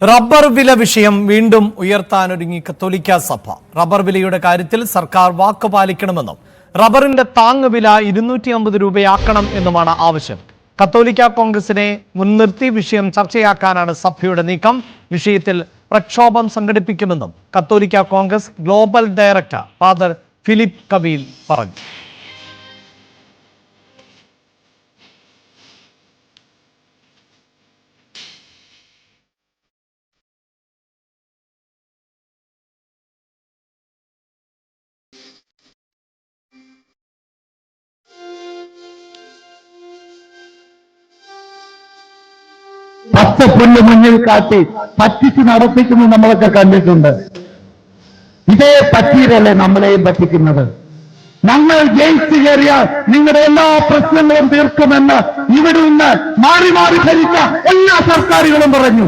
Rubber വില വിഷയം വീണ്ടും ഉയർത്താനൊരുങ്ങി കത്തോലിക്ക സഭ. റബ്ബർ വിലയുടെ കാര്യത്തിൽ സർക്കാർ വാക്ക് പാലിക്കണമെന്നും റബ്ബറിന്റെ താങ്ങുവില 250 രൂപയാക്കണം എന്നുമാണ് ആവശ്യം. കത്തോലിക്ക കോൺഗ്രസിനെ മുൻനിർത്തി വിഷയം ചർച്ചയാക്കാനാണ് സഭയുടെ നീക്കം. വിഷയത്തിൽ പ്രക്ഷോഭം സംഘടിപ്പിക്കുമെന്നും കത്തോലിക്ക Congress global director father Philip Kaveel പറഞ്ഞു. പച്ചപ്പുല്ല് മുന്നിൽ കാട്ടി പറ്റിച്ച് നടത്തിക്കുന്നത് നമ്മളൊക്കെ കണ്ടിട്ടുണ്ട്. ഇതേ പറ്റീരല്ലേ നമ്മളെയും പറ്റിക്കുന്നത്. ഞങ്ങൾ ജയിച്ചു കയറിയാൽ നിങ്ങളുടെ എല്ലാ പ്രശ്നങ്ങളും തീർക്കുമെന്ന് ഇവിടെ നിന്ന് മാറി മാറി ഭരിച്ച എല്ലാ സർക്കാരുകളും പറഞ്ഞു.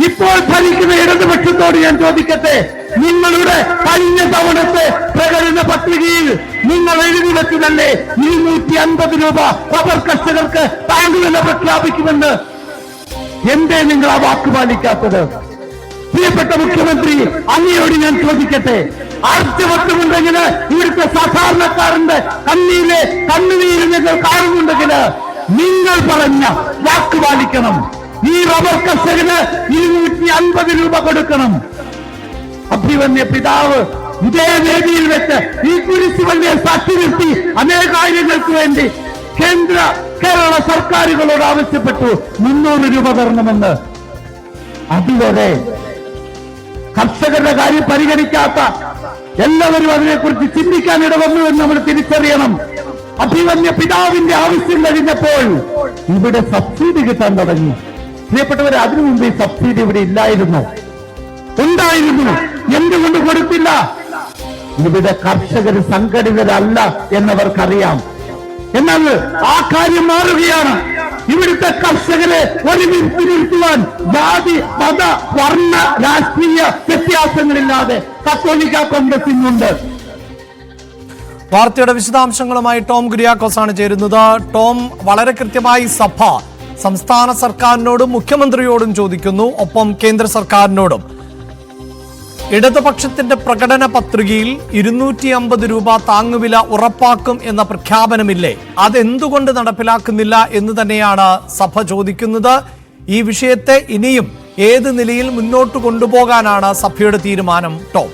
ഇപ്പോൾ ഭരിക്കുന്ന ഇടതുപക്ഷത്തോട് ഞാൻ ചോദിക്കട്ടെ, നിങ്ങളുടെ കഴിഞ്ഞ തവണത്തെ പ്രകടന പത്രികയിൽ നിങ്ങൾ എഴുതി വെച്ചതല്ലേ 250 രൂപ റബ്ബർ കർഷകർക്ക് താങ്ങുവില പ്രഖ്യാപിക്കുമെന്ന്? എന്തേ നിങ്ങൾ ആ വാക്ക് പാലിക്കാത്തത്? പ്രിയപ്പെട്ട മുഖ്യമന്ത്രി, അങ്ങയോട് ഞാൻ ചോദിക്കട്ടെ, ആർജവത്വമുണ്ടെങ്കിൽ ഇവിടുത്തെ സാധാരണക്കാരന്റെ കണ്ണുനീര് നിങ്ങൾ കാണുന്നുണ്ടെങ്കിൽ നിങ്ങൾ പറഞ്ഞ വാക്ക് പാലിക്കണം. ഈ റബ്ബർ കർഷകന് 250 രൂപ കൊടുക്കണം. അഭിമന്യ പിതാവ് ഇതേ വേദിയിൽ വെച്ച് ഈ കുരിശുവള്ളിയെ സാക്ഷി നിർത്തി അനേകാര്യങ്ങൾക്ക് വേണ്ടി കേരള സർക്കാരുകളോട് ആവശ്യപ്പെട്ടു 300 രൂപ തരണമെന്ന്. അതുവരെ കർഷകരുടെ കാര്യം പരിഗണിക്കാത്ത എല്ലാവരും അതിനെക്കുറിച്ച് ചിന്തിക്കാൻ ഇടവന്നു എന്ന് നമ്മൾ തിരിച്ചറിയണം. അഭിമന്യ പിതാവിന്റെ ആവശ്യം കഴിഞ്ഞപ്പോൾ ഇവിടെ സബ്സിഡി കിട്ടാൻ തുടങ്ങി. പ്രിയപ്പെട്ടവരെ, അതിനു മുമ്പ് ഈ സബ്സിഡി ഇവിടെ ഇല്ലായിരുന്നു. ഉണ്ടായിരുന്നു, എന്തുകൊണ്ട് കൊടുത്തില്ല? ഇവിടെ കർഷകർ സംഘടിതരല്ല എന്നവർക്കറിയാം. എന്നാൽ ആ കാര്യം മാറുകയാണ്. ഇവിടുത്തെ കർഷകരെ ഒരുമിച്ച് നിർത്തുവാൻ ജാതി, മത, വർണ്ണ, രാഷ്ട്രീയ വ്യത്യാസങ്ങളില്ലാതെ കത്തോലിക്ക കോൺഗ്രസ് ഇന്നുണ്ട്. വാർത്തയുടെ വിശദാംശങ്ങളുമായി ടോം കുര്യാക്കോസ് ആണ് ചേരുന്നത്. ടോം, വളരെ കൃത്യമായി സഭ സംസ്ഥാന സർക്കാരിനോടും മുഖ്യമന്ത്രിയോടും ചോദിക്കുന്നു, ഒപ്പം കേന്ദ്ര സർക്കാരിനോടും. ഇടതുപക്ഷത്തിന്റെ പ്രകടന പത്രികയിൽ 250 രൂപ താങ്ങുവില ഉറപ്പാക്കും എന്ന പ്രഖ്യാപനമില്ലേ, അതെന്തുകൊണ്ട് നടപ്പിലാക്കുന്നില്ല എന്ന് തന്നെയാണ് സഭ ചോദിക്കുന്നത്. ഈ വിഷയത്തെ ഇനിയും ഏത് നിലയിൽ മുന്നോട്ട് കൊണ്ടുപോകാനാണ് സഭയുടെ തീരുമാനം? ടോം.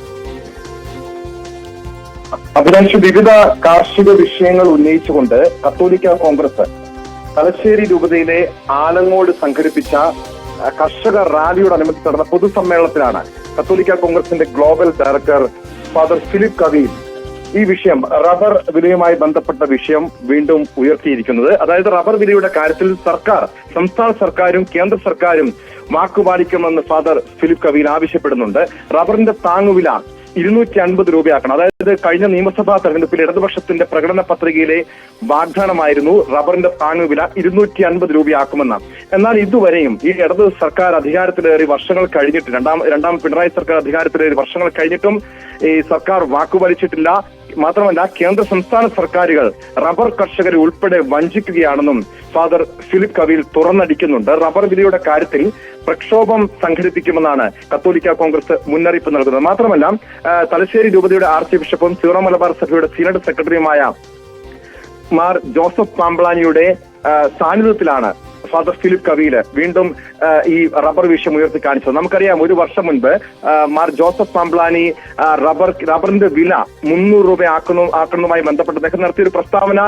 അഭിലാഷ്, വിവിധ കാർഷിക വിഷയങ്ങൾ ഉന്നയിച്ചുകൊണ്ട് കത്തോലിക്ക കോൺഗ്രസ് തലശ്ശേരി രൂപതയിലെ ആലങ്ങോട് സംഘടിപ്പിച്ച കർഷക റാലിയോടനുബന്ധിച്ച് നടന്ന പൊതുസമ്മേളനത്തിലാണ് കത്തോലിക്ക കോൺഗ്രസിന്റെ global director father Philip Kaveel ഈ വിഷയം, റബ്ബർ വിലയുമായി ബന്ധപ്പെട്ട വിഷയം വീണ്ടും ഉയർത്തിയിരിക്കുന്നത്. അതായത് റബ്ബർ വിലയുടെ കാര്യത്തിൽ സംസ്ഥാന സർക്കാരും കേന്ദ്ര സർക്കാരും വാക്കുപാലിക്കണമെന്ന് ഫാദർ ഫിലിപ്പ് കവീൽ ആവശ്യപ്പെടുന്നുണ്ട്. റബ്ബറിന്റെ താങ്ങുവില 250 രൂപയാക്കണം. അതായത് കഴിഞ്ഞ നിയമസഭാ തെരഞ്ഞെടുപ്പിൽ ഇടതുപക്ഷത്തിന്റെ പ്രകടന പത്രികയിലെ വാഗ്ദാനമായിരുന്നു റബ്ബറിന്റെ താങ്ങുവില 250 രൂപയാക്കുമെന്ന്. എന്നാൽ ഇതുവരെയും ഈ ഇടത് സർക്കാർ അധികാരത്തിലേറി വർഷങ്ങൾ കഴിഞ്ഞിട്ട്, രണ്ടാം പിണറായി സർക്കാർ അധികാരത്തിലേറി വർഷങ്ങൾ കഴിഞ്ഞിട്ടും ഈ സർക്കാർ വാക്കുപാലിച്ചിട്ടില്ല. മാത്രമല്ല, കേന്ദ്ര സംസ്ഥാന സർക്കാരുകൾ റബ്ബർ കർഷകരെ ഉൾപ്പെടെ വഞ്ചിക്കുകയാണെന്നും ഫാദർ ഫിലിപ്പ് കവീൽ തുറന്നടിക്കുന്നുണ്ട്. റബ്ബർ വിലയുടെ കാര്യത്തിൽ പ്രക്ഷോഭം സംഘടിപ്പിക്കുമെന്നാണ് കത്തോലിക്ക കോൺഗ്രസ് മുന്നറിയിപ്പ് നൽകുന്നത്. മാത്രമല്ല, തലശ്ശേരി രൂപതയുടെ ആർച്ച് ബിഷപ്പും സീറോ മലബാർ സഭയുടെ സിനഡ് സെക്രട്ടറിയുമായ മാർ ജോസഫ് പാംബ്ലാനിയുടെ സാന്നിധ്യത്തിലാണ് ഫാദർ ഫിലിപ്പ് കവീൽ വീണ്ടും ഈ റബ്ബർ വിഷയം ഉയർത്തി കാണിച്ചത്. നമുക്കറിയാം, ഒരു വർഷം മുൻപ് മാർ ജോസഫ് പാംബ്ലാനി റബ്ബറിന്റെ വില 300 രൂപ ആക്കുന്നതുമായി ബന്ധപ്പെട്ട് അദ്ദേഹം നടത്തിയൊരു പ്രസ്താവന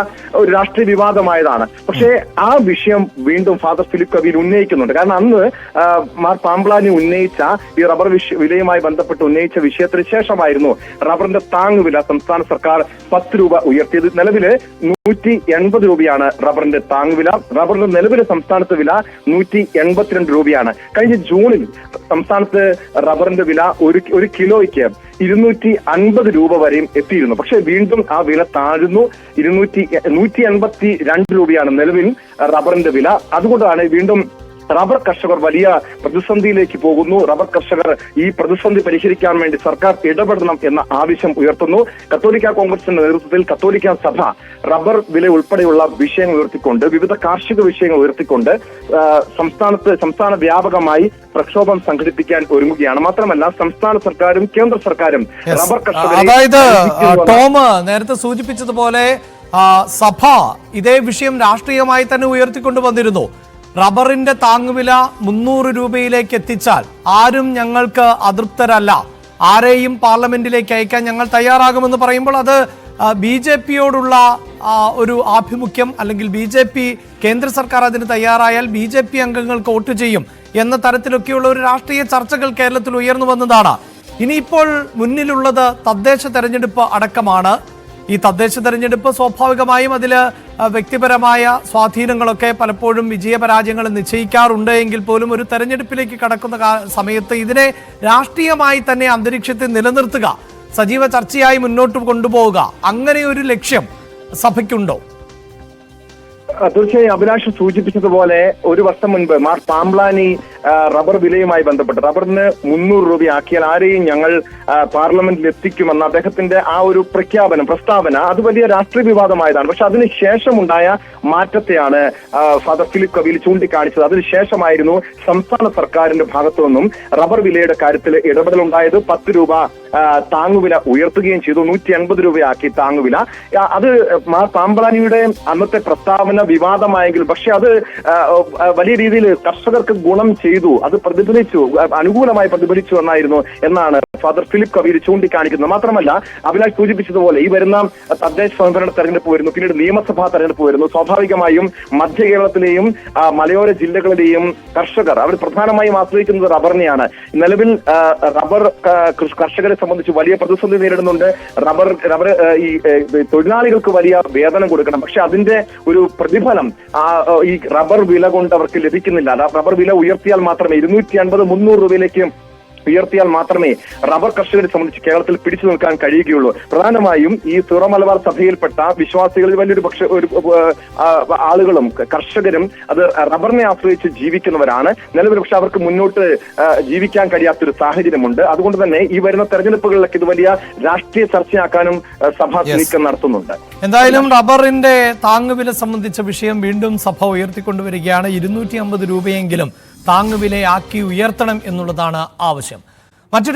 ഒരു രാഷ്ട്രീയ വിവാദമായതാണ്. പക്ഷേ ആ വിഷയം വീണ്ടും ഫാദർ ഫിലിപ്പ് കവീൽ ഉന്നയിക്കുന്നുണ്ട്. കാരണം അന്ന് മാർ പാംബ്ലാനി ഉന്നയിച്ച ഈ റബ്ബർ വിലയുമായി ബന്ധപ്പെട്ട് ഉന്നയിച്ച വിഷയത്തിന് ശേഷമായിരുന്നു റബ്ബറിന്റെ താങ്ങുവില സംസ്ഥാന സർക്കാർ 10 രൂപ ഉയർത്തിയത്. നിലവില് 180 രൂപയാണ് റബ്ബറിന്റെ താങ്ങുവില. റബ്ബറിന്റെ നിലവിലെ സംസ്ഥാനത്ത് വില 182 രൂപയാണ്. കഴിഞ്ഞ ജൂണിൽ സംസ്ഥാനത്ത് റബ്ബറിന്റെ വില ഒരു കിലോയ്ക്ക് 250 രൂപ വരെയും എത്തിയിരുന്നു. പക്ഷെ വീണ്ടും ആ വില താഴ്ന്നു. 182 രൂപയാണ് നിലവിൽ റബ്ബറിന്റെ വില. അതുകൊണ്ടാണ് വീണ്ടും റബ്ബർ കർഷകർ വലിയ പ്രതിസന്ധിയിലേക്ക് പോകുന്നു. റബ്ബർ കർഷകർ ഈ പ്രതിസന്ധി പരിഹരിക്കാൻ വേണ്ടി സർക്കാർ ഇടപെടണം എന്ന ആവശ്യം ഉയർത്തുന്നു. കത്തോലിക്ക കോൺഗ്രസിന്റെ നേതൃത്വത്തിൽ കത്തോലിക്ക സഭ റബ്ബർ വില ഉൾപ്പെടെയുള്ള വിഷയങ്ങൾ ഉയർത്തിക്കൊണ്ട്, വിവിധ കാർഷിക വിഷയങ്ങൾ ഉയർത്തിക്കൊണ്ട് സംസ്ഥാന വ്യാപകമായി പ്രക്ഷോഭം സംഘടിപ്പിക്കാൻ ഒരുങ്ങുകയാണ്. മാത്രമല്ല സംസ്ഥാന സർക്കാരും കേന്ദ്ര സർക്കാരും റബ്ബർ കർഷകരെ, അതായത് ടോം നേരത്തെ സൂചിപ്പിച്ചതുപോലെ സഭ ഇതേ വിഷയം രാഷ്ട്രീയമായി തന്നെ ഉയർത്തിക്കൊണ്ടുവന്നിരുന്നു. റബ്ബറിന്റെ താങ്ങുവില 300 രൂപയിലേക്ക് എത്തിച്ചാൽ ആരും ഞങ്ങൾക്ക് അതൃപ്തരല്ല, ആരെയും പാർലമെന്റിലേക്ക് അയക്കാൻ ഞങ്ങൾ തയ്യാറാകുമെന്ന് പറയുമ്പോൾ അത് BJP-യോടുള്ള ഒരു ആഭിമുഖ്യം, അല്ലെങ്കിൽ BJP കേന്ദ്ര സർക്കാർ അതിന് തയ്യാറായാൽ BJP അംഗങ്ങൾക്ക് വോട്ട് ചെയ്യും എന്ന തരത്തിലൊക്കെയുള്ള ഒരു രാഷ്ട്രീയ ചർച്ചകൾ കേരളത്തിൽ ഉയർന്നു വന്നതാണ്. ഇനിയിപ്പോൾ മുന്നിലുള്ളത് തദ്ദേശ തെരഞ്ഞെടുപ്പ് അടക്കമാണ്. ഈ തദ്ദേശ തെരഞ്ഞെടുപ്പ് സ്വാഭാവികമായും അതിൽ വ്യക്തിപരമായ സ്വാധീനങ്ങളൊക്കെ പലപ്പോഴും വിജയപരാജയങ്ങൾ നിശ്ചയിക്കാറുണ്ട് എങ്കിൽ പോലും ഒരു തെരഞ്ഞെടുപ്പിലേക്ക് കടക്കുന്ന സമയത്ത് ഇതിനെ രാഷ്ട്രീയമായി തന്നെ അന്തരീക്ഷത്തിൽ നിലനിർത്തുക, സജീവ ചർച്ചയായി മുന്നോട്ട് കൊണ്ടുപോവുക, അങ്ങനെ ഒരു ലക്ഷ്യം സഭയ്ക്കുണ്ടോ? തീർച്ചയായും അഭിലാഷ് സൂചിപ്പിച്ചതുപോലെ ഒരു വർഷം മുൻപ് മാർ പാംബ്ലാനി റബ്ബർ വിലയുമായി ബന്ധപ്പെട്ട് റബ്ബറിന് 300 രൂപയാക്കിയാൽ ആരെയും ഞങ്ങൾ പാർലമെന്റിൽ എത്തിക്കുമെന്ന അദ്ദേഹത്തിന്റെ ആ ഒരു പ്രസ്താവന അത് വലിയ രാഷ്ട്രീയ വിവാദമായതാണ്. പക്ഷെ അതിനുശേഷമുണ്ടായ മാറ്റത്തെയാണ് ഫാദർ ഫിലിപ്പ് കവീൽ ചൂണ്ടിക്കാണിച്ചത്. അതിനുശേഷമായിരുന്നു സംസ്ഥാന സർക്കാരിന്റെ ഭാഗത്തു നിന്നും റബ്ബർ വിലയുടെ കാര്യത്തിൽ ഇടപെടലുണ്ടായത്. 10 രൂപ താങ്ങുവില ഉയർത്തുകയും ചെയ്തു. 150 രൂപയാക്കി താങ്ങുവില. അത് മാർ പാംബ്ലാനിയുടെ അന്നത്തെ പ്രസ്താവന വിവാദമായെങ്കിലും പക്ഷെ അത് വലിയ രീതിയിൽ കർഷകർക്ക് ഗുണം ചെയ്തു, അത് അനുകൂലമായി പ്രതിഫലിച്ചു എന്നാണ് ഫാദർ ഫിലിപ്പ് കവീൽ ചൂണ്ടിക്കാണിക്കുന്നത്. മാത്രമല്ല അഭിലാഷ് സൂചിപ്പിച്ചതുപോലെ ഈ വരുന്ന തദ്ദേശ സ്വയംഭരണ തെരഞ്ഞെടുപ്പ് വരുന്നു, പിന്നീട് നിയമസഭാ തെരഞ്ഞെടുപ്പ് വരുന്നു. സ്വാഭാവികമായും മധ്യ കേരളത്തിലെയും മലയോര ജില്ലകളിലെയും കർഷകർ അവർ പ്രധാനമായും ആശ്രയിക്കുന്നത് റബ്ബറിനെയാണ്. നിലവിൽ റബ്ബർ കർഷകരെ സംബന്ധിച്ച് വലിയ പ്രതിസന്ധി നേരിടുന്നുണ്ട്. റബ്ബർ ഈ തൊഴിലാളികൾക്ക് വലിയ വേതനം കൊടുക്കണം, പക്ഷെ അതിന്റെ ഒരു പ്രതിഫലം ഈ റബ്ബർ വില കൊണ്ട് അവർക്ക് ലഭിക്കുന്നില്ല. റബ്ബർ വില ഉയർത്തിയാൽ മാത്രമേ 250-300 രൂപയിലേക്ക് ഉയർത്തിയാൽ മാത്രമേ റബ്ബർ കർഷകരെ സംബന്ധിച്ച് കേരളത്തിൽ പിടിച്ചു നിൽക്കാൻ കഴിയുകയുള്ളൂ. പ്രധാനമായും ഈ സീറോ മലബാർ സഭയിൽപ്പെട്ട വിശ്വാസികളിൽ വലിയൊരു ആളുകളും കർഷകരും അത് റബ്ബറിനെ ആശ്രയിച്ച് ജീവിക്കുന്നവരാണ്. നിലവിൽ പക്ഷെ അവർക്ക് മുന്നോട്ട് ജീവിക്കാൻ കഴിയാത്തൊരു സാഹചര്യമുണ്ട്. അതുകൊണ്ട് തന്നെ ഈ വരുന്ന തെരഞ്ഞെടുപ്പുകളിലൊക്കെ ഇത് വലിയ രാഷ്ട്രീയ ചർച്ചയാക്കാനും സഭ നീക്കം നടത്തുന്നുണ്ട്. എന്തായാലും റബ്ബറിന്റെ താങ്ങുവില സംബന്ധിച്ച വിഷയം വീണ്ടും സഭ ഉയർത്തിക്കൊണ്ടുവരികയാണ്. 250 രൂപയെങ്കിലും താങ്ങുവിലയാക്കി ഉയർത്തണം എന്നുള്ളതാണ് ആവശ്യം. മറ്റൊരു